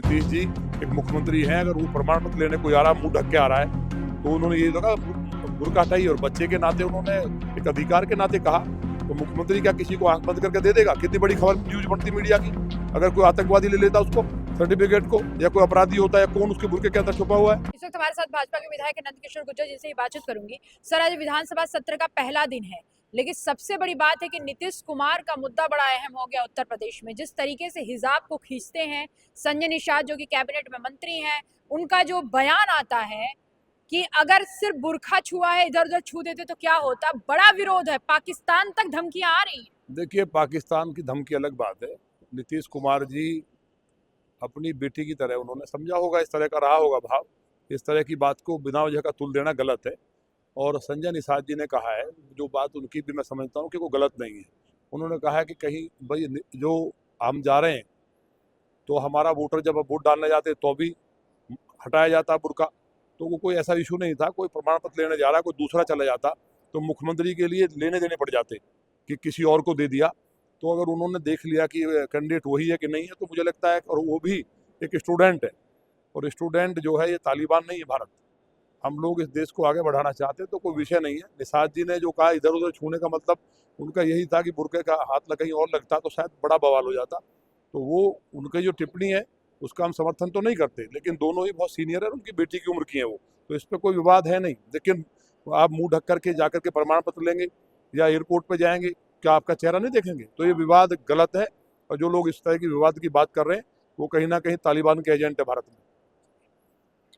नीतीश जी एक मुख्यमंत्री हैं, अगर वो प्रमाण पत्र लेने कोई आ रहा मुंह ढक के आ रहा है तो उन्होंने ये लगा बुर्का हटाई और बच्चे के नाते उन्होंने एक अधिकार के नाते कहा, तो मुख्यमंत्री क्या किसी को आंख बंद करके दे देगा? कितनी बड़ी खबर न्यूज बनती मीडिया की। अगर कोई आतंकवादी ले लेता उसको सर्टिफिकेट को, या कोई अपराधी होता है, कौन उसके बुर्के के अंदर छुपा हुआ है? इस वक्त हमारे साथ भाजपा के विधायक नंदकिशोर गुर्जर जिनसे ही बातचीत करूंगी। सर, आज विधानसभा सत्र का पहला दिन है, लेकिन सबसे बड़ी बात है कि नीतीश कुमार का मुद्दा बड़ा अहम हो गया उत्तर प्रदेश में। जिस तरीके से हिजाब को खींचते हैं संजय निषाद, जो कि कैबिनेट में मंत्री हैं, उनका जो बयान आता है कि अगर सिर्फ बुरखा छुआ है, इधर उधर छू देते तो क्या होता, बड़ा विरोध है, पाकिस्तान तक धमकियां आ रही हैं। देखिए, पाकिस्तान की धमकी अलग बात है। नीतीश कुमार जी अपनी बेटी की तरह उन्होंने समझा होगा, इस तरह का रहा होगा भाव। इस तरह की बात को बिना वजह का तुल देना गलत है। और संजय निषाद जी ने कहा है, जो बात उनकी भी मैं समझता हूँ कि वो गलत नहीं है। उन्होंने कहा है कि कहीं भाई जो हम जा रहे हैं तो हमारा वोटर जब वोट डालने जाते तो भी हटाया जाता बुर्का, तो वो कोई ऐसा इशू नहीं था। कोई प्रमाण पत्र लेने जा रहा है, कोई दूसरा चला जाता तो मुख्यमंत्री के लिए लेने देने पड़ जाते कि किसी और को दे दिया। तो अगर उन्होंने देख लिया कि कैंडिडेट वही है कि नहीं है, तो मुझे लगता है, और वो भी एक स्टूडेंट है, और स्टूडेंट जो है ये तालिबान नहीं है भारत। हम लोग इस देश को आगे बढ़ाना चाहते हैं, तो कोई विषय नहीं है। निषाद जी ने जो कहा इधर उधर छूने का मतलब उनका यही था कि बुर्के का हाथ कहीं और लगता तो शायद बड़ा बवाल हो जाता। तो वो उनकी जो टिप्पणी है उसका हम समर्थन तो नहीं करते, लेकिन दोनों ही बहुत सीनियर है, उनकी बेटी की उम्र की है वो, तो इस पर कोई विवाद है नहीं। लेकिन आप मुंह ढक करके जाकर के प्रमाण पत्र लेंगे या एयरपोर्ट पर जाएंगे, क्या आपका चेहरा नहीं देखेंगे? तो ये विवाद गलत है, और जो लोग इस तरह की विवाद की बात कर रहे हैं वो कहीं ना कहीं तालिबान के एजेंट है भारत में।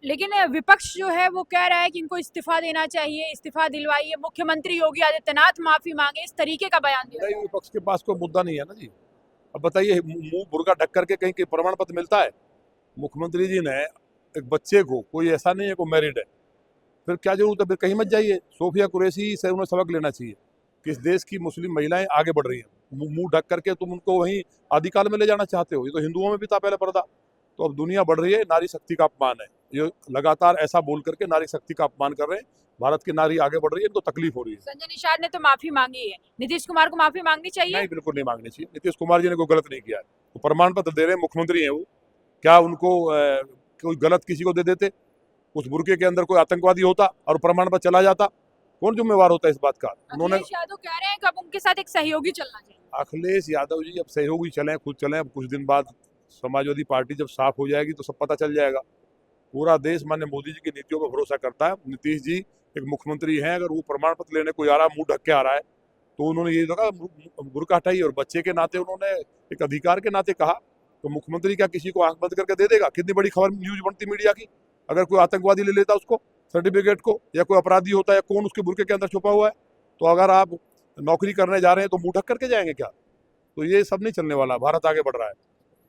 लेकिन विपक्ष जो है वो कह रहा है कि इनको इस्तीफा देना चाहिए, इस्तीफा दिलवाइए, मुख्यमंत्री योगी आदित्यनाथ माफी मांगे, इस तरीके का बयान दिया। नहीं, विपक्ष के पास कोई मुद्दा नहीं है ना जी। अब बताइए, मुंह बुर्का ढक करके कहीं के प्रमाण पत्र मिलता है? मुख्यमंत्री जी ने एक बच्चे को, कोई ऐसा नहीं है को मैरिड है, फिर क्या जरूरत है? फिर कहीं मत जाइए, सोफिया कुरैशी से उन्हें सबक लेना चाहिए कि इस देश की मुस्लिम महिलाएं आगे बढ़ रही हैं। मुंह ढक करके तुम उनको वहीं आदिकाल में ले जाना चाहते हो। ये तो हिंदुओं में भी था पहले पर्दा। तो अब दुनिया बढ़ रही है, नारी शक्ति का अपमान है। ये लगातार ऐसा बोल करके नारी शक्ति का अपमान कर रहे हैं। भारत की नारी आगे बढ़ रही है, इनको तकलीफ हो रही है। संजय निषाद ने तो माफी मांगी है, नीतीश कुमार को माफी मांगनी चाहिए? नहीं, बिल्कुल नहीं मांगनी चाहिए। नीतीश कुमार जी ने कोई गलत नहीं किया है, तो प्रमाण पत्र दे रहे हैं, मुख्यमंत्री हैं वो। क्या उनको कोई गलत किसी को दे देते? उस बुर्के के अंदर कोई आतंकवादी होता और प्रमाण पत्र चला जाता, कौन जिम्मेवार होता है इस बात का? उन्होंने अखिलेश यादव कह रहे हैं कि अब उनके साथ एक सहयोगी चलना चाहिए। अखिलेश यादव जी अब सहयोगी चलें, खुद चलें। अब कुछ दिन बाद समाजवादी पार्टी जब साफ हो जाएगी तो सब पता चल जाएगा। पूरा देश माननीय मोदी जी की नीतियों पर भरोसा करता है। नीतीश जी एक मुख्यमंत्री हैं, अगर वो प्रमाण पत्र लेने कोई आ रहा मुंह ढक के आ रहा है तो उन्होंने ये लगा बुर्का हटाई और बच्चे के नाते उन्होंने एक अधिकार के नाते कहा, तो मुख्यमंत्री क्या किसी को आंख बंद करके दे देगा? कितनी बड़ी खबर न्यूज बनती मीडिया की। अगर कोई आतंकवादी ले लेता उसको सर्टिफिकेट को, या कोई अपराधी होता है, कौन उसके बुर्के के अंदर छुपा हुआ है? तो अगर आप नौकरी करने जा रहे हैं तो मुंह ढक करके जाएंगे क्या? तो ये सब नहीं चलने वाला। भारत आगे बढ़ रहा है।